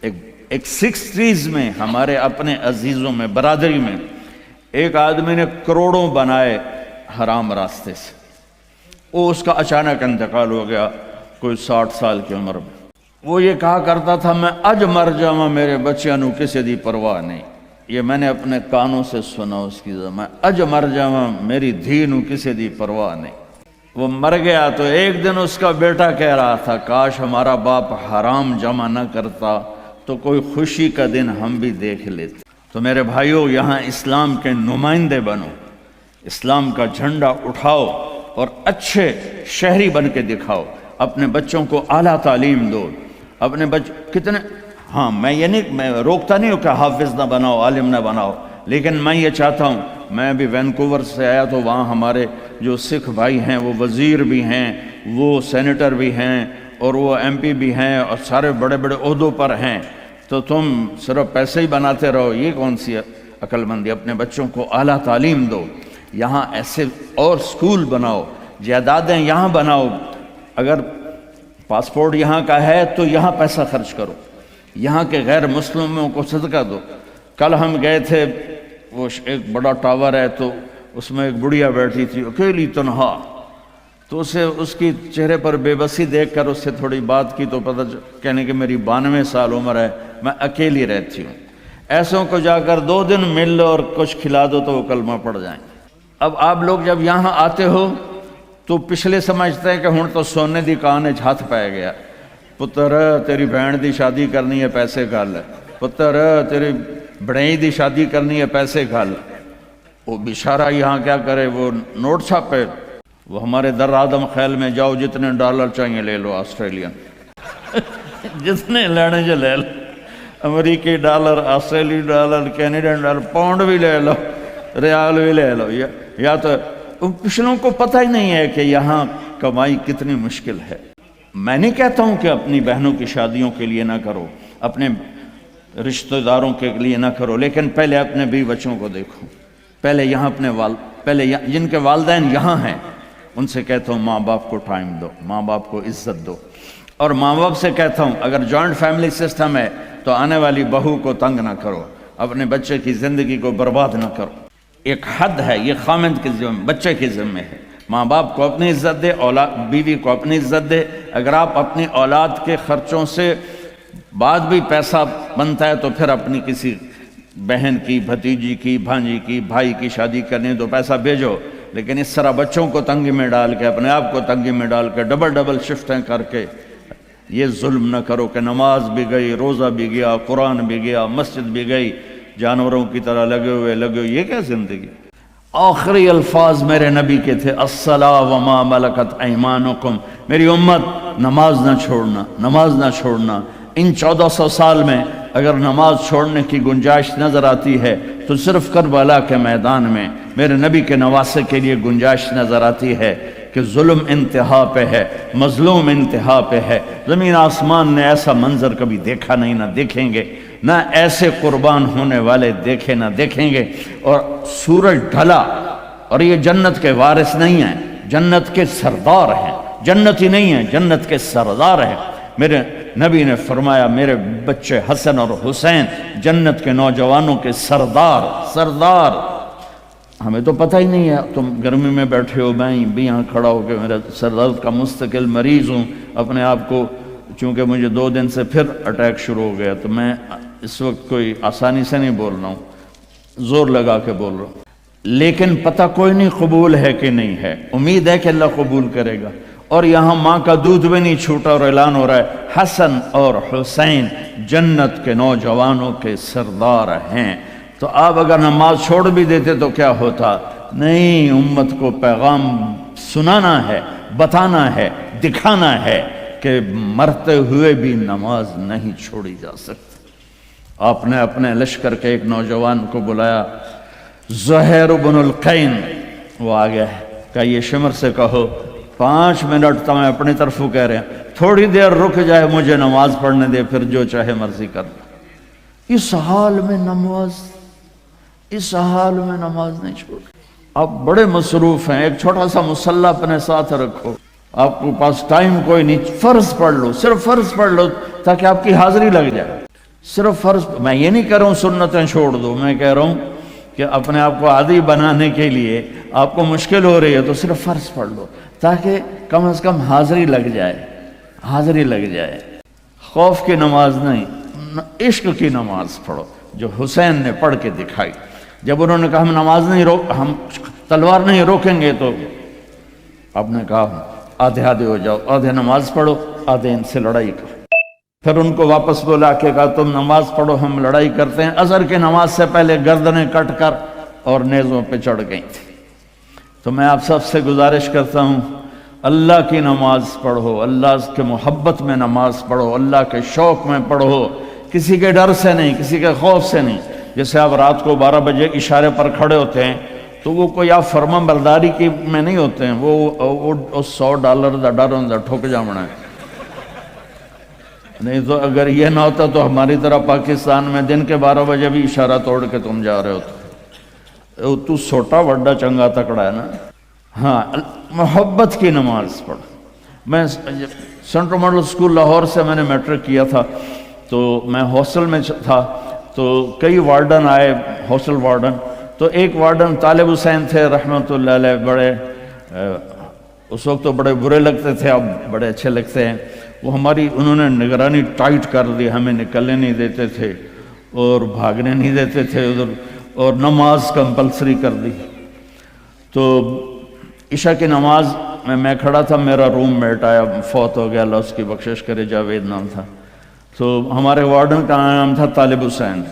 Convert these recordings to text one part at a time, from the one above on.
ایک 60s میں ہمارے اپنے عزیزوں میں، برادری میں، ایک آدمی نے کروڑوں بنائے حرام راستے سے، وہ اس کا اچانک انتقال ہو گیا کوئی 60 سال کی عمر میں۔ وہ یہ کہا کرتا تھا میں اج مر جاواں میرے بچیاں نو کسی دی پرواہ نہیں، یہ میں نے اپنے کانوں سے سنا اس کی میں اج مر جاواں میری دھی نو کسی دی پرواہ نہیں۔ وہ مر گیا تو ایک دن اس کا بیٹا کہہ رہا تھا کاش ہمارا باپ حرام جمع نہ کرتا تو کوئی خوشی کا دن ہم بھی دیکھ لیتے۔ تو میرے بھائیوں، یہاں اسلام کے نمائندے بنو، اسلام کا جھنڈا اٹھاؤ اور اچھے شہری بن کے دکھاؤ، اپنے بچوں کو اعلیٰ تعلیم دو، اپنے کتنے ہاں میں یہ نہیں، میں روکتا نہیں ہوں کہ حافظ نہ بناؤ، عالم نہ بناؤ، لیکن میں یہ چاہتا ہوں، میں ابھی وینکوور سے آیا تو وہاں ہمارے جو سکھ بھائی ہیں وہ وزیر بھی ہیں، وہ سینیٹر بھی ہیں، اور وہ ایم پی بھی ہیں، اور سارے بڑے بڑے عہدوں پر ہیں، تو تم صرف پیسے ہی بناتے رہو، یہ کون سی عقل مندی؟ اپنے بچوں کو اعلیٰ تعلیم دو، یہاں ایسے اور سکول بناؤ، جائیدادیں یہاں بناؤ، اگر پاسپورٹ یہاں کا ہے تو یہاں پیسہ خرچ کرو، یہاں کے غیر مسلموں کو صدقہ دو۔ کل ہم گئے تھے، وہ ایک بڑا ٹاور ہے تو اس میں ایک بڑھیا بیٹھی تھی اکیلی تنہا، تو اسے اس کی چہرے پر بے بسی دیکھ کر اس سے تھوڑی بات کی تو پتہ کہنے کہ میری 92 سال عمر ہے، میں اکیلی رہتی ہوں۔ ایسوں کو جا کر 2 دن مل لو اور کچھ کھلا دو تو وہ کلمہ پڑھ جائیں۔ اب آپ لوگ جب یہاں آتے ہو تو پچھلے سمجھتے ہیں کہ ہن تو سونے دی کان وچ ہاتھ پے گیا، پتر تیری بہن دی شادی کرنی ہے پیسے گھل، پتر تیری بڑائی دی شادی کرنی ہے پیسے گھل۔ وہ بیچارہ یہاں کیا کرے، وہ نوٹ چھاپے، وہ ہمارے در آدم خیل میں جاؤ، جتنے ڈالر چاہیے لے لو آسٹریلین جتنے لینے جو لے لو، امریکی ڈالر، آسٹریلی ڈالر، کینیڈین ڈالر، پاؤنڈ بھی لے لو، ریال بھی لے لو، یا تو پچھلوں کو پتہ ہی نہیں ہے کہ یہاں کمائی کتنی مشکل ہے۔ میں نہیں کہتا ہوں کہ اپنی بہنوں کی شادیوں کے لیے نہ کرو، اپنے رشتہ داروں کے لیے نہ کرو، لیکن پہلے اپنے بیوی بچوں کو دیکھو، پہلے یہاں اپنے پہلے جن کے والدین یہاں ہیں ان سے کہتا ہوں ماں باپ کو ٹائم دو، ماں باپ کو عزت دو، اور ماں باپ سے کہتا ہوں اگر جوائنٹ فیملی سسٹم ہے تو آنے والی بہو کو تنگ نہ کرو، اپنے بچے کی زندگی کو برباد نہ کرو۔ ایک حد ہے، یہ خامند کے ذمہ، بچے کے ذمہ ہے۔ ماں باپ کو اپنی عزت دے، بیوی کو اپنی عزت دے۔ اگر آپ اپنی اولاد کے خرچوں سے بعد بھی پیسہ بنتا ہے تو پھر اپنی کسی بہن کی، بھتیجی کی، بھانجی کی، بھائی کی شادی کرنی تو پیسہ بھیجو، لیکن اس طرح بچوں کو تنگی میں ڈال کے، اپنے آپ کو تنگی میں ڈال کے، ڈبل شفٹیں کر کے یہ ظلم نہ کرو کہ نماز بھی گئی، روزہ بھی گیا، قرآن بھی گیا، مسجد بھی گئی، جانوروں کی طرح لگے ہوئے، یہ کیا زندگی؟ آخری الفاظ میرے نبی کے تھے الصلاۃ وما ملکت ایمانکم، میری امت نماز نہ چھوڑنا، نماز نہ چھوڑنا۔ ان 1400 سال میں اگر نماز چھوڑنے کی گنجائش نظر آتی ہے تو صرف کربلا کے میدان میں میرے نبی کے نواسے کے لیے گنجائش نظر آتی ہے کہ ظلم انتہا پہ ہے، مظلوم انتہا پہ ہے۔ زمین آسمان نے ایسا منظر کبھی دیکھا نہیں، نہ دیکھیں گے، نہ ایسے قربان ہونے والے دیکھے نہ دیکھیں گے۔ اور سورج ڈھلا اور یہ جنت کے وارث نہیں ہیں، جنت کے سردار ہیں، جنتی نہیں ہیں، جنت کے سردار ہیں۔ میرے نبی نے فرمایا میرے بچے حسن اور حسین جنت کے نوجوانوں کے سردار۔ ہمیں تو پتہ ہی نہیں ہے، تم گرمی میں بیٹھے ہو، میں بھی یہاں کھڑا ہو کے میرا سر درد کا مستقل مریض ہوں، اپنے آپ کو، چونکہ مجھے 2 دن سے پھر اٹیک شروع ہو گیا تو میں اس وقت کوئی آسانی سے نہیں بول رہا ہوں، زور لگا کے بول رہا ہوں، لیکن پتہ کوئی نہیں قبول ہے کہ نہیں ہے، امید ہے کہ اللہ قبول کرے گا۔ اور یہاں ماں کا دودھ بھی نہیں چھوٹا اور اعلان ہو رہا ہے حسن اور حسین جنت کے نوجوانوں کے سردار ہیں۔ تو آپ اگر نماز چھوڑ بھی دیتے تو کیا ہوتا؟ نہیں، امت کو پیغام سنانا ہے، بتانا ہے، دکھانا ہے کہ مرتے ہوئے بھی نماز نہیں چھوڑی جا سکتی۔ آپ نے اپنے لشکر کے ایک نوجوان کو بلایا، زہیر بن القین، وہ آ گیا ہے، کہ یہ شمر سے کہو 5 منٹ تو میں اپنی طرفوں کہہ رہے ہیں، تھوڑی دیر رک جائے، مجھے نماز پڑھنے دے، پھر جو چاہے مرضی کر لو۔ اس حال میں نماز نہیں چھوڑ۔ آپ بڑے مصروف ہیں، ایک چھوٹا سا مصلی اپنے ساتھ رکھو، آپ کے پاس ٹائم کوئی نہیں، فرض پڑھ لو، صرف فرض پڑھ لو تاکہ آپ کی حاضری لگ جائے۔ صرف فرض، میں یہ نہیں کہہ رہا ہوں سنتیں چھوڑ دو، میں کہہ رہا ہوں کہ اپنے آپ کو عادی بنانے کے لیے آپ کو مشکل ہو رہی ہے تو صرف فرض پڑھ لو، تاکہ کم از کم حاضری لگ جائے، حاضری لگ جائے۔ خوف کی نماز نہیں، عشق کی نماز پڑھو جو حسین نے پڑھ کے دکھائی۔ جب انہوں نے کہا ہم نماز نہیں ہم تلوار نہیں روکیں گے، تو آپ نے کہا آدھے آدھے ہو جاؤ، آدھے نماز پڑھو، آدھے ان سے لڑائی کرو۔ پھر ان کو واپس بلا کے کہا تم نماز پڑھو، ہم لڑائی کرتے ہیں۔ عصر کی نماز سے پہلے گردنیں کٹ کر اور نیزوں پہ چڑھ گئی تھی۔ تو میں آپ سب سے گزارش کرتا ہوں، اللہ کی نماز پڑھو، اللہ کے محبت میں نماز پڑھو، اللہ کے شوق میں پڑھو، کسی کے ڈر سے نہیں، کسی کے خوف سے نہیں۔ جیسے آپ رات کو 12 بجے اشارے پر کھڑے ہوتے ہیں تو وہ کوئی آپ فرما برداری کی میں نہیں ہوتے ہیں، وہ $100 دا ڈر ہوں ٹھک جامنا ہے۔ نہیں تو اگر یہ نہ ہوتا تو ہماری طرح پاکستان میں دن کے 12 بجے بھی اشارہ توڑ کے تم جا رہے ہوتے، تو سوٹا وڈا چنگا تکڑا ہے نا۔ ہاں، محبت کی نماز پڑھ۔ میں سینٹرل ماڈل اسکول لاہور سے میں نے میٹرک کیا تھا، تو میں ہاسٹل میں تھا، تو کئی وارڈن آئے، ہاسٹل وارڈن۔ تو ایک وارڈن طالب حسین تھے رحمۃ اللہ علیہ، بڑے اس وقت تو بڑے برے لگتے تھے، اب بڑے اچھے لگتے ہیں۔ وہ ہماری انہوں نے نگرانی ٹائٹ کر دی، ہمیں نکلنے نہیں دیتے تھے اور بھاگنے نہیں دیتے تھے ادھر، اور نماز کمپلسری کر دی۔ تو عشاء کی نماز میں کھڑا تھا، میرا روم میٹ آیا، فوت ہو گیا، اللہ اس کی بخشش کرے، جاوید نام تھا۔ تو ہمارے وارڈن کا نام تھا طالب حسین۔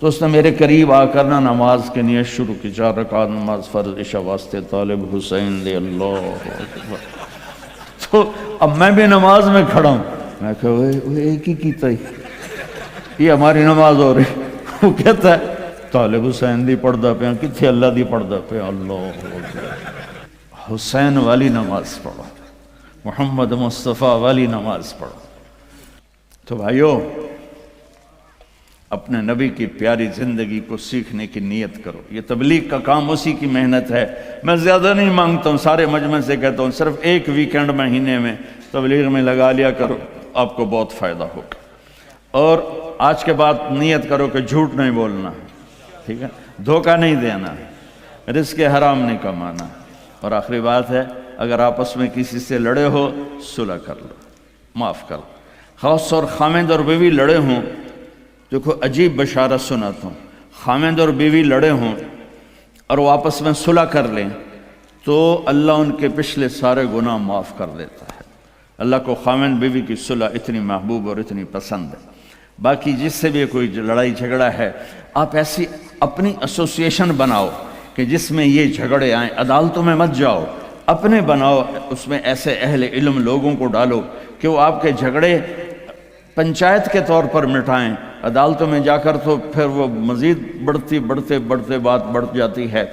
تو اس نے میرے قریب آ کر نا نماز کی نیت شروع کی، 4 رکعت نماز فرض عشاء واسطے طالب حسین دے، اللہ اکبر۔ تو اب میں بھی نماز میں کھڑا ہوں، میں کہا وہ ایک ہی کیتا ہی، یہ ہماری نماز ہو رہی۔ وہ کہتا ہے طالب حسین دی پڑھدا پیا، کتھے اللہ دی پڑھدا پیا، اللہ اکبر۔ حسین والی نماز پڑھو، محمد مصطفیٰ والی نماز پڑھو۔ تو بھائیو، اپنے نبی کی پیاری زندگی کو سیکھنے کی نیت کرو۔ یہ تبلیغ کا کام اسی کی محنت ہے۔ میں زیادہ نہیں مانگتا ہوں، سارے مجمع سے کہتا ہوں صرف ایک ویکینڈ مہینے میں تبلیغ میں لگا لیا کرو، آپ کو بہت فائدہ ہوگا۔ اور آج کے بعد نیت کرو کہ جھوٹ نہیں بولنا، ٹھیک ہے، دھوکہ نہیں دینا، رزق حرام نہیں کمانا۔ اور آخری بات ہے، اگر آپس میں کسی سے لڑے ہو صلح کر لو، معاف کر لو۔ خاص طور خامند اور بیوی لڑے ہوں، دیکھو عجیب بشارت سناتا ہوں، خامند اور بیوی لڑے ہوں اور وہ آپس میں صلح کر لیں تو اللہ ان کے پچھلے سارے گناہ معاف کر دیتا ہے۔ اللہ کو خامند بیوی کی صلح اتنی محبوب اور اتنی پسند ہے۔ باقی جس سے بھی کوئی لڑائی جھگڑا ہے، آپ ایسی اپنی ایسوسیشن بناؤ کہ جس میں یہ جھگڑے آئیں، عدالتوں میں مت جاؤ، اپنے بناؤ، اس میں ایسے اہل علم لوگوں کو ڈالو کہ وہ آپ کے جھگڑے پنچایت کے طور پر مٹائیں۔ عدالتوں میں جا کر تو پھر وہ مزید بڑھتے بات بڑھ جاتی ہے۔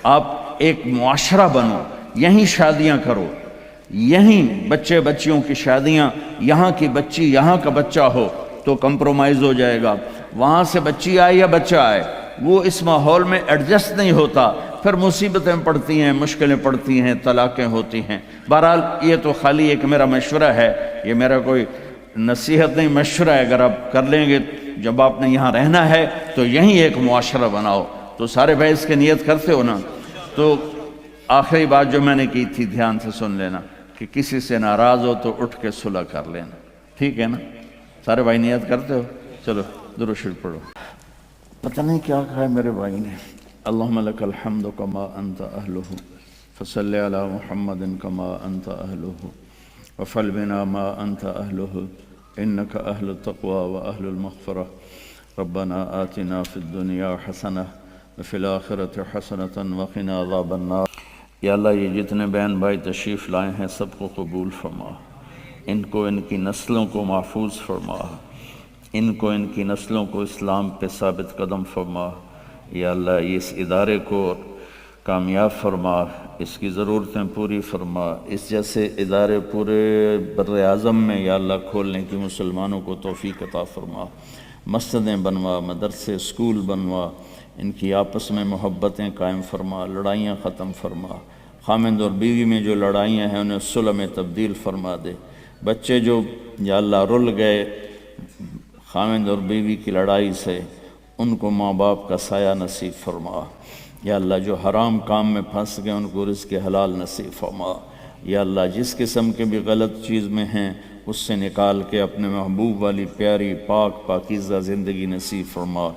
آپ ایک معاشرہ بنو، یہیں شادیاں کرو، یہیں بچے بچیوں کی شادیاں، یہاں کی بچی یہاں کا بچہ ہو تو کمپرومائز ہو جائے گا۔ وہاں سے بچی آئے یا بچہ آئے، وہ اس ماحول میں ایڈجسٹ نہیں ہوتا، پھر مصیبتیں پڑتی ہیں، مشکلیں پڑتی ہیں، طلاقیں ہوتی ہیں۔ بہرحال یہ تو خالی ایک میرا مشورہ ہے، یہ میرا کوئی نصیحت نہیں، مشورہ ہے۔ اگر آپ کر لیں گے، جب آپ نے یہاں رہنا ہے تو یہیں ایک معاشرہ بناؤ۔ تو سارے بھائی اس کی نیت کرتے ہو نا؟ تو آخری بات جو میں نے کی تھی دھیان سے سن لینا کہ کسی سے ناراض ہو تو اٹھ کے صلح کر لینا، ٹھیک ہے نا؟ سارے بھائی نیت کرتے ہو؟ چلو درود شریف پڑھو۔ پتہ نہیں کیا کہا ہے میرے بھائی نے، اللہم لک الحمد کما انت اہلہ فصلی علی محمد کما انت اہلہ وفعل بنا ما انت اہلہ انک اہل التقوی و اہل المغفرہ ربنا آتنا فی الدنیا حسنہ وفی الآخرۃ حسنۃ وقنا عذاب النار۔ یا اللہ، یہ جتنے بہن بھائی تشریف لائے ہیں سب کو قبول فرما، ان کو ان کی نسلوں کو محفوظ فرما، ان کو ان کی نسلوں کو اسلام پہ ثابت قدم فرما۔ یا اللہ، اس ادارے کو کامیاب فرما، اس کی ضرورتیں پوری فرما، اس جیسے ادارے پورے بر اعظم میں یا اللہ کھولنے کی مسلمانوں کو توفیق عطا فرما۔ مسجدیں بنوا، مدرسے، اسکول بنوا، ان کی آپس میں محبتیں قائم فرما، لڑائیاں ختم فرما۔ خامند اور بیوی میں جو لڑائیاں ہیں انہیں صلح میں تبدیل فرما دے۔ بچے جو یا اللہ رل گئے، خاوند اور بیوی کی لڑائی سے ان کو ماں باپ کا سایہ نصیب فرما۔ یا اللہ جو حرام کام میں پھنس گئے ان کو رزق حلال نصیب فرما۔ یا اللہ جس قسم کے بھی غلط چیز میں ہیں اس سے نکال کے اپنے محبوب والی پیاری پاک پاکیزہ زندگی نصیب فرما۔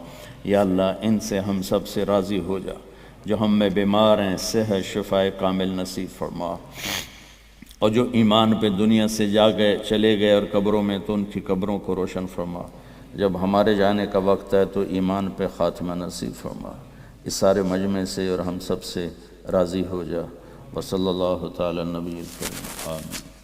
یا اللہ ان سے ہم سب سے راضی ہو جا، جو ہم میں بیمار ہیں صحت شفائے کامل نصیب فرما، اور جو ایمان پہ دنیا سے چلے گئے اور قبروں میں تو ان کی قبروں کو روشن فرما۔ جب ہمارے جانے کا وقت ہے تو ایمان پہ خاتمہ نصیب فرما۔ اس سارے مجمع سے اور ہم سب سے راضی ہو جا۔ وصلی اللہ تعالی نبی الکریم آمین۔